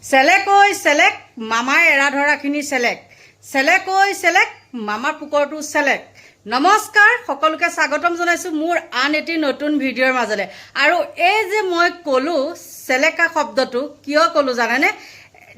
চেলেকৈ চেলেক মামাৰ এৰা ধৰাখিনি চেলেক চেলেকৈ চেলেক মামাৰ পুকৰটো চেলেক। নমস্কাৰ, সকলোকে স্বাগতম জনাইছোঁ মোৰ আন এটি নতুন ভিডিঅ'ৰ মাজলৈ। আৰু এই যে মই ক'লোঁ চেলেকা শব্দটো কিয় ক'লোঁ জানেনে?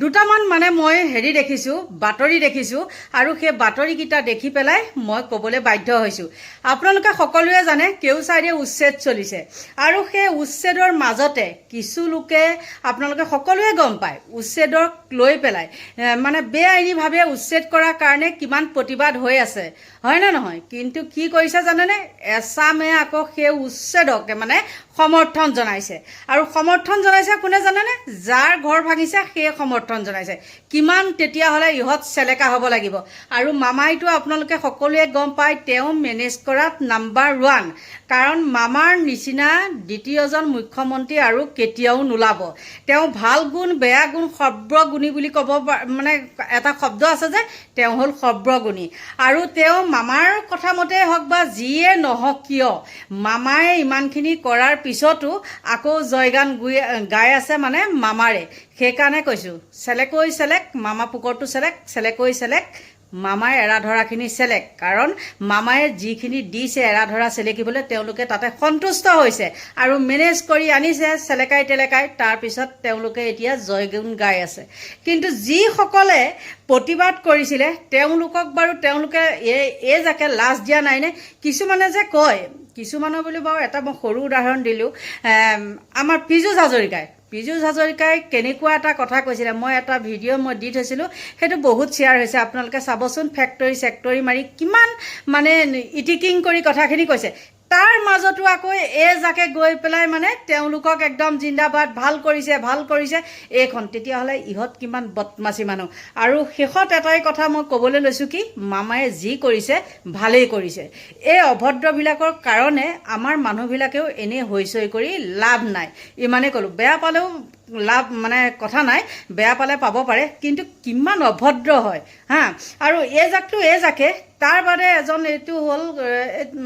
দুটামান মই দেখিছোঁ, বাতৰি দেখিছোঁ, আৰু সেই বাতৰিকেইটা দেখি পেলাই মই ক'বলৈ বাধ্য হৈছোঁ। আপোনালোকে সকলোৱে জানে কেওচাইডে উচ্ছেদ চলিছে, আৰু সেই উচ্ছেদৰ মাজতে কিছু লোকে আপোনালোকে সকলোৱে গম পায় উচ্ছেদক লৈ পেলাই বেআইনীভাৱে উচ্ছেদ কৰাৰ কাৰণে কিমান প্ৰতিবাদ হৈ আছে, হয়নে নহয়? কিন্তু কি কৰিছে জানেনে? এছামে আকৌ সেই উচ্ছেদকে সমৰ্থন জনাইছে। আৰু সমৰ্থন জনাইছে কোনে জানেনে? যাৰ ঘৰ ভাঙিছে সেই সমৰ্থন জনাইছে। কিমান তেতিয়াহ'লে ইহঁত চেলেকা হ'ব লাগিব। আৰু মামাইটো আপোনালোকে সকলোৱে গম পায় তেওঁ মেনেজ কৰাত নাম্বাৰ 1, কাৰণ মামাৰ নিচিনা দ্বিতীয়জন মুখ্যমন্ত্ৰী আৰু কেতিয়াও নোলাব। তেওঁ ভাল গুণ বেয়া গুণ সৰ্বগুণী বুলি ক'ব এটা শব্দ আছে যে তেওঁ হ'ল সৰ্বগুণী। আৰু তেওঁ মামাৰ কথা মতেই হওক বা যিয়ে নহওক কিয় মামায়ে ইমানখিনি কৰাৰ পিছতো আকৌ জয়গান গাই আছে মামাৰে। সেইকাৰণে কৈছোঁ চেলেকৈ চেলেক মামা পুকৰটো চেলেক, চেলেকৈ চেলেক মামাৰ এৰা ধৰাখিনি চেলেক। কাৰণ মামায়ে যিখিনি দিছে এৰা ধৰা চেলেকিবলৈ তেওঁলোকে তাতে সন্তুষ্ট হৈছে আৰু মেনেজ কৰি আনিছে চেলেকাই তেলেকাই। তাৰপিছত তেওঁলোকে এতিয়া জয়গুণ গাই আছে। কিন্তু যিসকলে প্ৰতিবাদ কৰিছিলে তেওঁলোকক বাৰু তেওঁলোকে এই যাকে লাজ দিয়া নাইনে? কিছুমানে যে কয়, কিছুমানৰ বুলি বাৰু এটা মই সৰু উদাহৰণ দিলোঁ, আমাৰ পীযুষ হাজৰিকাই কেনেকুৱা এটা কথা কৈছিলে। মই এটা ভিডিঅ' দি থৈছিলোঁ, সেইটো বহুত শ্বেয়াৰ হৈছে, আপোনালোকে চাবচোন। ফেক্টৰী চেক্টৰী মাৰি কিমান ইটিকিং কৰি কথাখিনি কৈছে। তাৰ মাজতো আকৌ যাকে গৈ পেলাই তেওঁলোকক একদম জিন্দাবাদ, ভাল কৰিছে এইখন। তেতিয়াহ'লে ইহঁত কিমান বদমাচি মানুহ। আৰু শেষত এটাই কথা মই ক'বলৈ লৈছোঁ, কি মামায়ে যি কৰিছে ভালেই কৰিছে। এই অভদ্ৰবিলাকৰ কাৰণে আমাৰ মানুহবিলাকেও এনেই হৈচৈ কৰি লাভ নাই, ইমানেই ক'লোঁ। বেয়া পালেও লাভ কথা নাই, বেয়া পালে পাব পাৰে, কিন্তু কিমান অভদ্ৰ হয় হা। আৰু এই জাকে তাৰ বাদে এজন, এইটো হ'ল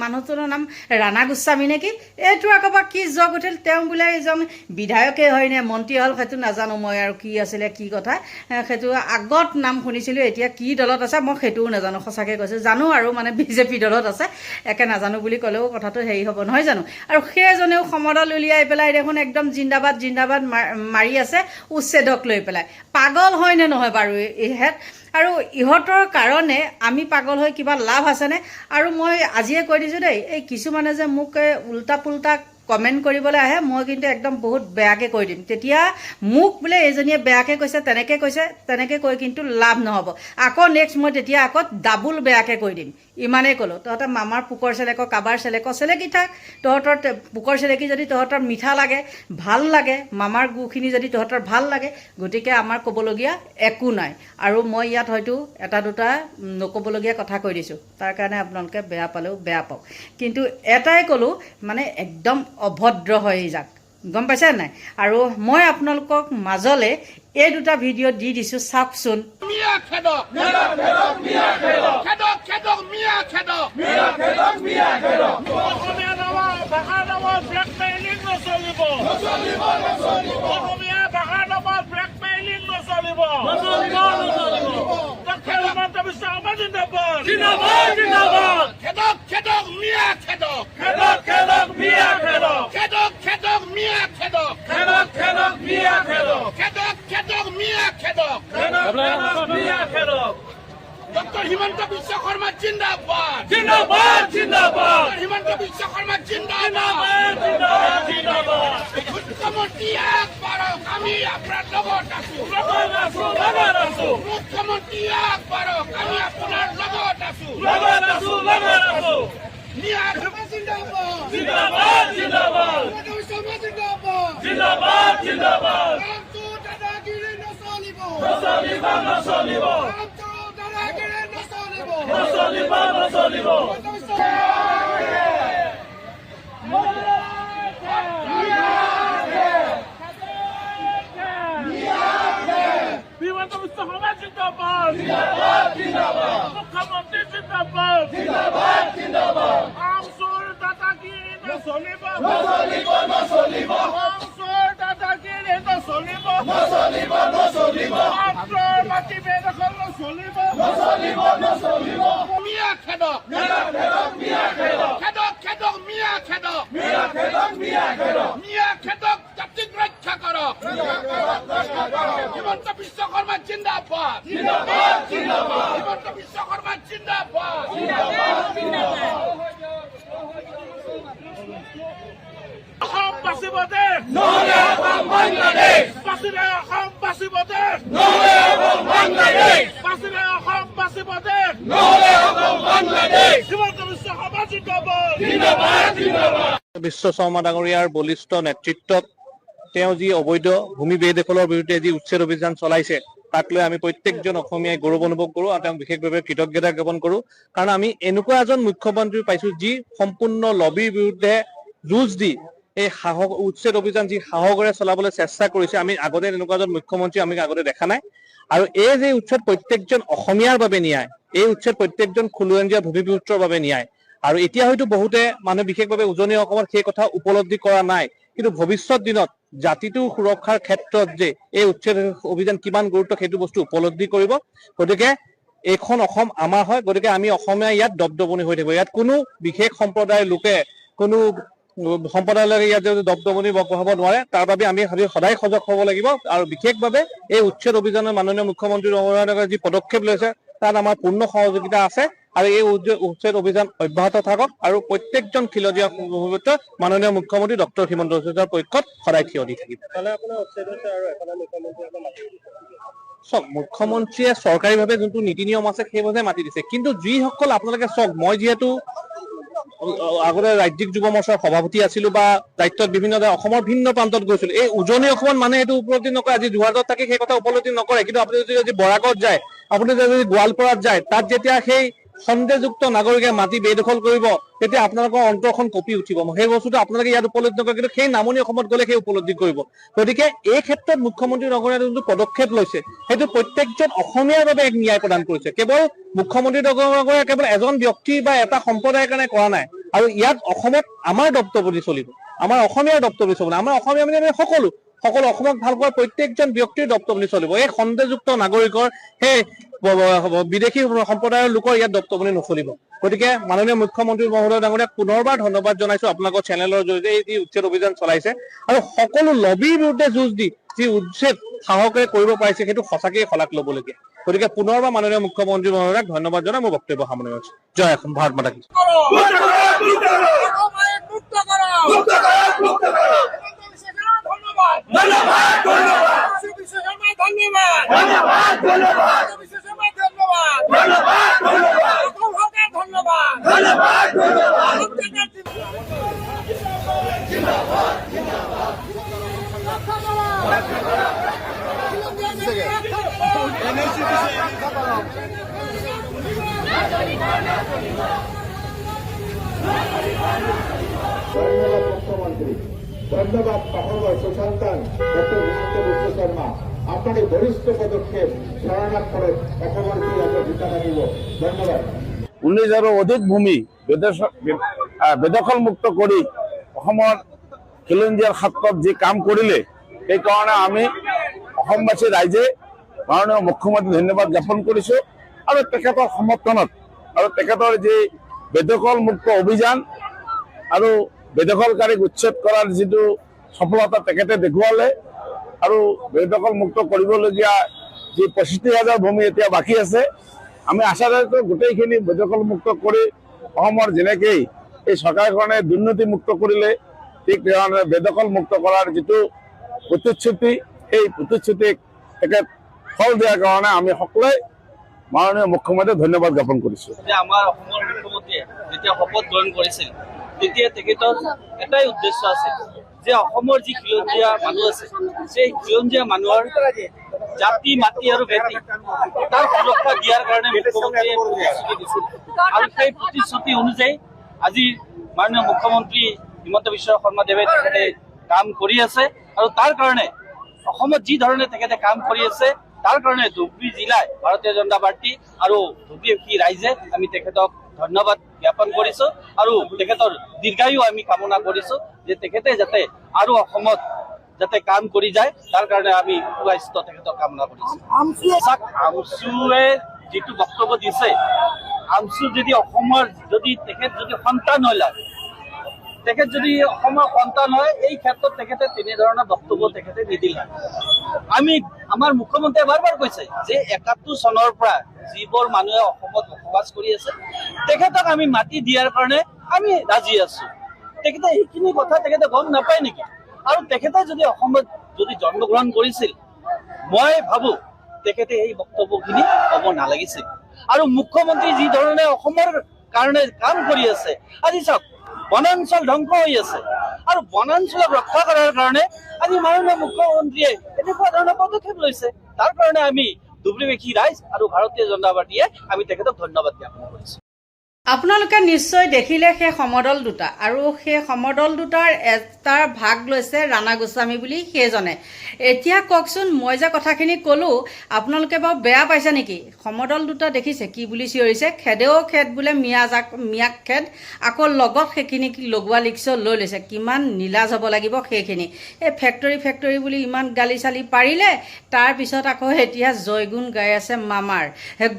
মানুহজনৰ নাম ৰাণা গোস্বামী নেকি, এইটো আকৌ বা কি জগ উঠিল। তেওঁ বোলে এজন বিধায়কেই হয় নে মন্ত্ৰী হ'ল সেইটো নাজানো মই, আৰু কি আছিলে কি কথা সেইটো আগত নাম শুনিছিলোঁ। এতিয়া কি দলত আছে মই সেইটোও নাজানো, সঁচাকৈ কৈছোঁ। জানো আৰু বিজেপি দলত আছে, একে নাজানো বুলি ক'লেও কথাটো হেৰি হ'ব নহয় জানো? আৰু সেইজনেও সমদল উলিয়াই পেলাই দেখোন একদম জিন্দাবাদ জিন্দাবাদ মাৰি আছে উচ্ছেদক লৈ পেলাই। পাগল হয় নে নহয় বাৰু ইহঁত? আৰু ইহঁতৰ কাৰণে আমি পাগল হৈ কিবা লাভ আছেনে? আৰু মই আজিয়ে কৈ দিছোঁ দেই, এই কিছুমানে যে মোক উল্টা পুল্টা কমেণ্ট কৰিবলৈ আহে, মই কিন্তু একদম বহুত বেয়াকৈ কৈ দিম। তেতিয়া মোক বোলে এইজনীয়ে বেয়াকৈ কৈছে, তেনেকৈ কৈ কিন্তু লাভ নহ'ব। আকৌ নেক্সট মই তেতিয়া আকৌ ডাবুল বেয়াকৈ কৈ দিম, ইমানেই ক'লোঁ। তহঁতে মামাৰ পুকৰ চেলেক কাবাৰ চেলেকি থাক। তহঁতৰ পুকৰ চেলেকি যদি তহঁতৰ মিঠা লাগে, ভাল লাগে, মামাৰ গুখিনি যদি তহঁতৰ ভাল লাগে, গতিকে আমাৰ ক'বলগীয়া একো নাই। আৰু মই ইয়াত হয়তো এটা দুটা নক'বলগীয়া কথা কৈ দিছোঁ, তাৰ কাৰণে আপোনালোকে বেয়া পালেও বেয়া পাওক। কিন্তু এটাই ক'লোঁ, একদম অভদ্ৰ হয় এই যাক, গম পাইছে নাই? আৰু মই আপোনালোকক মাজলৈ এই দুটা ভিডিঅ' দি দিছোঁ, চাওকচোন। ডক্টৰ হিমন্ত বিশ্ব শৰ্মা জিন্দাবাদ, জিন্দাবাদ, জিন্দাবাদ। হিমন্ত বিশ্ব শৰ্মা জিন্দাবাদ, জিন্দাবাদ, জিন্দাবাদ। মুখ্যমন্ত্ৰী আগবাঢ়ক, আমি আপোনাৰ লগত আছোঁ, মুখ্যমন্ত্ৰী আগবাঢ়ক, আমি আপোনাৰ লগত আছোঁ, জিন্দাবাদ, জিন্দাবাদ, জিন্দাবাদ, জিন্দাবাদ, জিন্দাবাদ। দাদাগিৰি নচলিব, নচলিব, নচলিব, নচলিব, নচলিব। হিমন্ত বিশ্ব শৰ্মা জিন্দাবাদ, জিন্দাবাদ, জিন্দাবাদ। মুখ্যমন্ত্ৰী জিন্দাবাদ, জিন্দাবাদ, জিন্দাবাদ। আমচোৰ দাদাগিৰি নচলিব, নচলিব, নচলিব। আমচোৰ দাদাগিৰি নচলিব, নচলিব, নচলিব। মিয়া খেদক খেদক মিয়া খেদক মিয়া খেদক জাতিক ৰক্ষা কৰক হিমন্ত বিশ্ব শৰ্মা জিন্দাবাদ হিমন্ত বিশ্ব শৰ্মা জিন্দাবাদ অসম বাচিব দেশ নহলে অসম বাংলাদেশ বাচিলে অসম বাচিব দেশ নহলে অসম বাংলাদেশ বাচিলে অসম বাচিব দেশ নহলে অসম বাংলাদেশ হিমন্ত বিশ্ব শৰ্মা জিন্দাবাদ জিন্দাবাদ জিন্দাবাদ বিশ্ব শৰ্মা ডাঙৰীয়াৰ বলিষ্ঠ নেতৃত্বত তেওঁ যি অবৈধ ভূমি বেদখলৰ বিৰুদ্ধে যি উচ্ছেদ অভিযান চলাইছে তাক লৈ আমি প্ৰত্যেকজন অসমীয়াই গৌৰৱ অনুভৱ কৰোঁ আৰু তেওঁক বিশেষভাৱে কৃতজ্ঞতা জ্ঞাপন কৰোঁ কাৰণ আমি এনেকুৱা এজন মুখ্যমন্ত্ৰী পাইছো যি সম্পূৰ্ণ লবিৰ বিৰুদ্ধে যুঁজ দি এই সাহস উচ্ছেদ অভিযান যি সাহসেৰে চলাবলৈ চেষ্টা কৰিছে আমি আগতে এনেকুৱা এজন মুখ্যমন্ত্ৰী আমি আগতে দেখা নাই আৰু এই যে উচ্ছেদ প্ৰত্যেকজন অসমীয়াৰ বাবে ন্যায় এই উচ্ছেদ প্ৰত্যেকজন খুলুৱঞ্জীয়া ভূমিপুত্ৰৰ বাবে ন্যায় আৰু এতিয়া হয়তো বহুতে মানুহ বিশেষভাৱে উজনি অসমত সেই কথা উপলব্ধি কৰা নাই কিন্তু ভৱিষ্যত দিনত জাতিটো সুৰক্ষাৰ ক্ষেত্ৰত যে এই উচ্ছেদ অভিযান কিমান গুৰুত্ব সেইটো বস্তু উপলব্ধি কৰিব গতিকে এইখন অসম আমাৰ হয় গতিকে আমি অসমীয়া ইয়াত দপদপনি হৈ থাকিব ইয়াত কোনো বিশেষ সম্প্ৰদায়ৰ লোকে কোনো সম্প্ৰদায়লৈ ইয়াত যদি দপদপনি বঢ়াব নোৱাৰে তাৰ বাবে আমি সদায় সজাগ হ'ব লাগিব আৰু বিশেষভাৱে এই উচ্ছেদ অভিযানৰ মাননীয় মুখ্যমন্ত্ৰী ডাঙৰীয়াই যি পদক্ষেপ লৈছে তাত আমাৰ পূৰ্ণ সহযোগিতা আছে আৰু এই উচ্ছেদ অভিযান অব্যাহত থাকক আৰু প্ৰত্যেকজন খিলঞ্জীয়া মাননীয় মুখ্যমন্ত্ৰী ডক্টৰ হিমন্ত বিশ্ব শৰ্মাৰ পক্ষত সদায় থিয় দি থাকিব চাওক মুখ্যমন্ত্ৰীয়ে চৰকাৰীভাৱে যোনটো নীতি নিয়ম আছে সেইভাৱে মাতি দিছে কিন্তু যিসকল আপোনালোকে চাওক মই যিহেতু আগতে ৰাজ্যিক যুৱ মৰ্চাৰ সভাপতি আছিলো বা দায়িত্বত বিভিন্ন অসমৰ ভিন্ন প্ৰান্তত গৈছিলো এই উজনি অসমত মানুহে এইটো উপলব্ধি নকৰে আজি যোৰহাটত থাকি সেই কথা উপলব্ধি নকৰে কিন্তু আপুনি যদি বৰাকত যায় আপুনি যদি গোৱালপাৰাত যায় তাত যেতিয়া সেই সন্দেহযুক্ত নাগৰিকে মাটি বেদখল কৰিব তেতিয়া আপোনালোকৰ অন্তৰখন কঁপি উঠিব সেই বস্তুটো আপোনালোকে ইয়াত উপলব্ধি নকৰে কিন্তু সেই নামনি অসমত গ'লে সেই উপলব্ধি কৰিব গতিকে এই ক্ষেত্ৰত মুখ্যমন্ত্ৰী ডাঙৰীয়াই যোনটো পদক্ষেপ লৈছে সেইটো প্ৰত্যেকজন অসমীয়াৰ বাবে এক ন্যায় প্ৰদান কৰিছে কেৱল মুখ্যমন্ত্ৰী ডাঙৰীয়াই কেৱল এজন ব্যক্তি বা এটা সম্প্ৰদায়ৰ কাৰণে কৰা নাই আৰু ইয়াত অসমত আমাৰ দপ্তৰপতি চলিব আমাৰ অসমীয়াৰ দপ্তৰপতি চলিব আমাৰ অসমীয়া মানে সকলো অসমক ভাল পোৱা প্ৰত্যেকজন ব্যক্তিৰ দপ্তৰপতি চলিব এই সন্দেহযুক্ত নাগৰিকৰ সেই বিদেশী সম্প্ৰদায়ৰ লোকৰ ইয়াত দপ্তৰপতি নচলিব গতিকে মাননীয় মুখ্যমন্ত্ৰী মহোদয় ডাঙৰীয়াক পুনৰবাৰ ধন্যবাদ জনাইছো আপোনালোকৰ চেনেলৰ জৰিয়তে এই যি উচ্ছেদ অভিযান চলাইছে আৰু সকলো লবিৰ বিৰুদ্ধে যুঁজ দি যি উচ্ছেদ সাহসেৰে কৰিব পাৰিছে সেইটো সঁচাকৈয়ে শলাগ ল'বলগীয়া গতিকে পুনৰবাৰ মাননীয় মুখ্যমন্ত্ৰী মহোদয়ক ধন্যবাদ জনাই মোৰ বক্তব্য সামৰণি জয় অসম ভাৰত মাতা কি মুখ্যমন্ত্ৰী ধন্যবাদ পাঠাবো সুসন্তান ডক্টৰ হিমন্ত বিশ্ব শৰ্মা আপনাৰ এই বৰিষ্ঠ পদক্ষেপ শৰণাৰ্থী অসমৰ আমৰা জিতা থাকিব ধন্যবাদ 19,000 অধিক ভূমি বেদখল মুক্ত কৰি অসমৰ খিলঞ্জীয়াৰ ক্ষেত্ৰত যি কাম কৰিলে সেইকাৰণে আমি অসমবাসী ৰাইজে মাননীয় মুখ্যমন্ত্ৰী ধন্যবাদ জ্ঞাপন কৰিছোঁ আৰু তেখেতৰ সমৰ্থনত আৰু তেখেতৰ যি বেদখল মুক্ত অভিযান আৰু বেদখলকাৰীক উচ্ছেদ কৰাৰ যিটো সফলতা তেখেতে দেখুৱালে আৰু বেদখল মুক্ত কৰিবলগীয়া যি 65,000 ভূমি এতিয়া বাকী আছে আমি আশা ৰাখোঁ গোটেইখিনি বেদখল মুক্ত কৰি অসমৰ যেনেকৈ এই চৰকাৰখনে দুৰ্নীতি মুক্ত কৰিলে ঠিক তেনেদৰে বেদখল মুক্ত কৰাৰ যিটো প্ৰতিশ্ৰুতি সেই প্ৰতিশ্ৰুতিক তেখেত ফল দিয়াৰ কাৰণে আমি সকলোৱে মাননীয় মুখ্যমন্ত্ৰীক ধন্যবাদ জ্ঞাপন কৰিছোঁ যে আমাৰ অসমৰ মুখ্যমন্ত্ৰীয়ে যেতিয়া শপত গ্ৰহণ কৰিছিল তেতিয়া তেখেতৰ এটাই উদ্দেশ্য আছিল যে অসমৰ যি খিলঞ্জীয়া মানুহ আছে সেই খিলঞ্জীয়া মানুহৰ জাতি মাটি আৰু ভেটি তাৰ সুৰক্ষা দিয়াৰ কাৰণে মুখ্যমন্ত্ৰীয়ে প্ৰতিশ্ৰুতি দিছিল আৰু সেই প্ৰতিশ্ৰুতি অনুযায়ী আজি মাননীয় মুখ্যমন্ত্ৰী হিমন্ত বিশ্ব শৰ্মাদেৱে তেখেতে কাম কৰি আছে আৰু তাৰ কাৰণে অসমত যি ধৰণে তেখেতে কাম কৰি আছে তাৰ কাৰণে ধুবুৰী জিলাই ভাৰতীয় জনতা পাৰ্টি আৰু ধুবুৰী ৰাইজে আমি তেখেতক ধন্যবাদ জ্ঞাপন কৰিছোঁ আৰু তেখেতৰ দীৰ্ঘায়ু আমি কামনা কৰিছোঁ যে তেখেতে যাতে আৰু অসমত যাতে কাম কৰি যায় তাৰ কাৰণে আমি সুস্বাস্থ্য তেখেতক কামনা কৰিছোঁ আমচুৱে যিটো বক্তব্য দিছে, আনচু যদি অসমৰ যদি তেখেত যদি সন্তান হয়, তেখেত যদি অসমৰ সন্তান হয়, এই ক্ষেত্ৰত তেখেতে তেনেধৰণৰ বক্তব্য তেখেতে নিদিলে। আমাৰ মুখ্যমন্ত্ৰীয়ে বাৰ বাৰ কৈছে যে ৭১ চনৰ পৰা যিবোৰ মানুহে অসমত বসবাস কৰি আছে তেখেতক আমি মাটি দিয়াৰ কাৰণে আমি ৰাজি আছো। তেখেতে এইখিনি কথা তেখেতে গম নাপায় নেকি? আৰু তেখেতে যদি অসমত যদি জন্মগ্ৰহণ কৰিছিল, মই ভাবো তেখেতে এই বক্তব্যখিনি ক'ব নালাগিছিল। আৰু মুখ্যমন্ত্ৰী যি ধৰণে অসমৰ কাৰণে কাম কৰি আছে, আজি চাওক বনাঞ্চল ধ্বংস হৈ আছে, আৰু বনাঞ্চলক ৰক্ষা কৰাৰ কাৰণে আজি মাননীয় মুখ্যমন্ত্ৰীয়ে এনেকুৱা ধৰণৰ পদক্ষেপ লৈছে। তাৰ কাৰণে আমি ডুবুৰীবাসী ৰাইজ আৰু ভাৰতীয় জনতা পাৰ্টীয়ে আমি তেখেতক ধন্যবাদ জ্ঞাপন কৰিছোঁ। আপোনালোকে নিশ্চয় দেখিলে সেই সমদল দুটা, আৰু সেই সমদল দুটাৰ এটাৰ ভাগ লৈছে ৰাণা গোস্বামী বুলি সেইজনে। এতিয়া কওকচোন, মই যে কথাখিনি ক'লোঁ আপোনালোকে বাৰু বেয়া পাইছে নেকি? সমদল দুটা দেখিছে কি বুলি চিঞৰিছে, খেদেও খেদ বোলে মিয়াক খেদ, আকৌ লগত সেইখিনি লগোৱা লিখিছ লৈ লৈছে। কিমান নীলাজ হ'ব লাগিব সেইখিনি। এই ফেক্টৰী বুলি ইমান গালি চালি পাৰিলে, তাৰপিছত আকৌ এতিয়া জয়গুণ গাই আছে মামাৰ।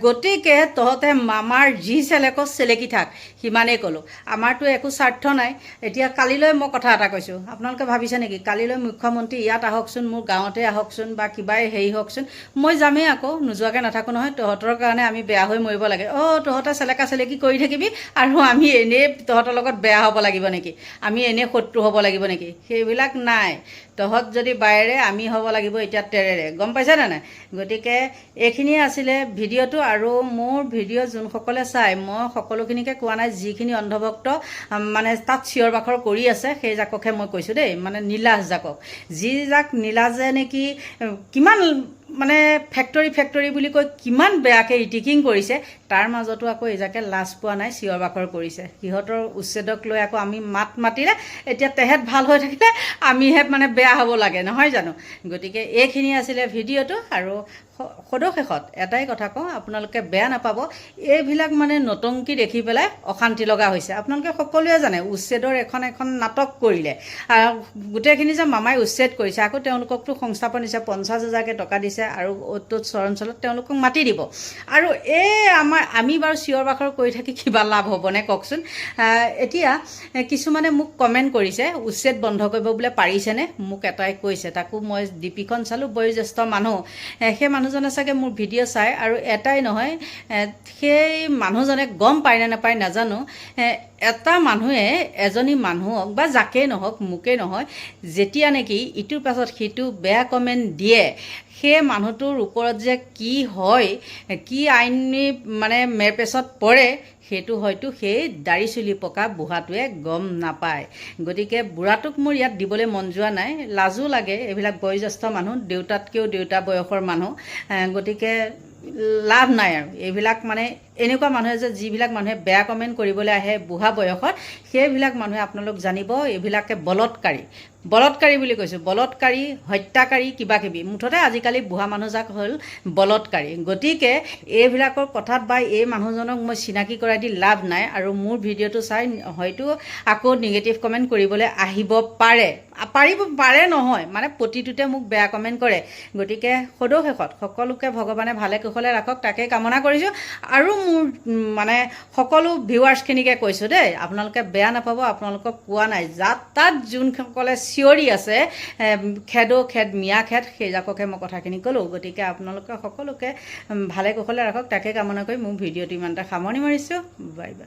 গতিকে তহঁতে মামাৰ যি চেলেকত চেলেকি থাক, সিমানেই ক'লোঁ। আমাৰতো একো স্বাৰ্থ নাই। এতিয়া কালিলৈ মই কথা এটা কৈছোঁ, আপোনালোকে ভাবিছে নেকি কালিলৈ মুখ্যমন্ত্ৰী ইয়াত আহকচোন, মোৰ গাঁৱতে আহকচোন, বা কিবাই হেৰি হওকচোন, মই যামেই আকৌ, নোযোৱাকৈ নাথাকোঁ নহয়। তহঁতৰ কাৰণে আমি বেয়া হৈ মৰিব লাগে? তহঁতে চেলেকা চেলেকি কৰি থাকিবি আৰু আমি এনেই তহঁতৰ লগত বেয়া হ'ব লাগিব নেকি? আমি এনেই শত্ৰু হ'ব লাগিব নেকি? সেইবিলাক নাই। তহঁত যদি বাইৰে, আমি হ'ব লাগিব এতিয়া তেৰেৰে। গম পাইছেনে নাই? গতিকে এইখিনিয়ে আছিলে ভিডিঅ'টো। আৰু মোৰ ভিডিঅ' যোনসকলে চাই, মই সকলোখিনিকে কোৱা নাই, যিখিনি অন্ধভক্ত মানে তাত চিঞৰ বাখৰ কৰি আছে সেই জাককহে মই কৈছোঁ দেই, মানে নীলাজ জাকক। যি জাক নীলাজে নেকি কিমান মানে ফেক্টৰী বুলি কৈ কিমান বেয়াকৈ ইটিকিং কৰিছে, তাৰ মাজতো আকৌ এইজাকে লাজ পোৱা নাই, চিঞৰ বাখৰ কৰিছে। সিহঁতৰ উচ্ছেদক লৈ আকৌ আমি মাত মাতিলে এতিয়া তেহেঁত ভাল হৈ থাকিলে আমিহে মানে বেয়া হ'ব লাগে, নহয় জানো? গতিকে এইখিনি আছিলে ভিডিঅ'টো। আৰু সদশেষত এটাই কথা কওঁ, আপোনালোকে বেয়া নাপাব, এইবিলাক মানে নতংকি দেখি পেলাই অশান্তি লগা হৈছে। আপোনালোকে সকলোৱে জানে উচ্ছেদৰ এখন নাটক কৰিলে, গোটেইখিনি যে মামাই উচ্ছেদ কৰিছে, আকৌ তেওঁলোককতো সংস্থাপন দিছে, 50,000কৈ টকা দিছে, আৰু অ'ত অঞ্চলত তেওঁলোকক মাতি দিব। আৰু আমি বাৰু চিঞৰ বাখৰ কৰি থাকি কিবা লাভ হ'বনে কওকচোন? এতিয়া কিছুমানে মোক কমেণ্ট কৰিছে, উচ্ছেদ বন্ধ কৰিব বোলে পাৰিছেনে? মোক এটাই কৈছে, তাকো মই ডিপিখন চালোঁ, বয়োজ্যেষ্ঠ মানুহ। সেই মানুহজনে চাগে মোৰ ভিডিঅ' চাই, আৰু এটাই নহয়, সেই মানুহজনে গম পায় নে নাপায় নাজানো, এটা মানুহে এজনী মানুহক বা যাকেই নহওক, মোকেই নহয়, যেতিয়া নেকি ইটোৰ পাছত সিটো বেয়া কমেণ্ট দিয়ে, সেই মানুহটোৰ ওপৰত যে কি হয়, কি আইনী মানে মেৰপেচত পৰে, সেইটো হয়তো সেই দাড়ি চুলি পকা বুঢ়াটোৱে গম নাপায়। গতিকে বুঢ়াটোক মোৰ ইয়াত দিবলৈ মন যোৱা নাই, লাজো লাগে। এইবিলাক বয়োজ্যেষ্ঠ মানুহ, দেউতাতকৈও দেউতা বয়সৰ মানুহ। গতিকে লাভ নাই আৰু এইবিলাক মানে এনেকুৱা মানুহে যে যিবিলাক মানুহে বেয়া কমেণ্ট কৰিবলৈ আহে বুঢ়া বয়সত, সেইবিলাক মানুহে আপোনালোক জানিব এইবিলাকে বলৎকাৰী বুলি কৈছোঁ, বলৎকাৰী, হত্যাকাৰী, কিবাকিবি। মুঠতে আজিকালি বুঢ়া মানুহজাক হ'ল বলৎকাৰী। গতিকে এইবিলাকৰ কথাত বা এই মানুহজনক মই চিনাকি কৰাই দি লাভ নাই। আৰু মোৰ ভিডিঅ'টো চাই হয়তো আকৌ নিগেটিভ কমেণ্ট কৰিবলৈ আহিব পাৰে নহয়, মানে প্ৰতিটোতে মোক বেয়া কমেণ্ট কৰে। গতিকে সদশেষত সকলোকে ভগৱানে ভালে কুশলে ৰাখক, তাকে কামনা কৰিছোঁ। আৰু মোৰ মানে সকলো ভিউৱাৰ্ছখিনিকে কৈছোঁ দেই, আপোনালোকে বেয়া নাপাব, আপোনালোকক কোৱা নাই। তাত যোনসকলে চিঞৰি আছে খেদো খেদ মিয়া খেদ, সেইজাককে মই কথাখিনি ক'লোঁ। গতিকে আপোনালোকে সকলোকে ভালে কুশলে ৰাখক, তাকে কামনা কৰি মোৰ ভিডিঅ'টো ইমানটা সামৰণি মাৰিছোঁ। Bye bye.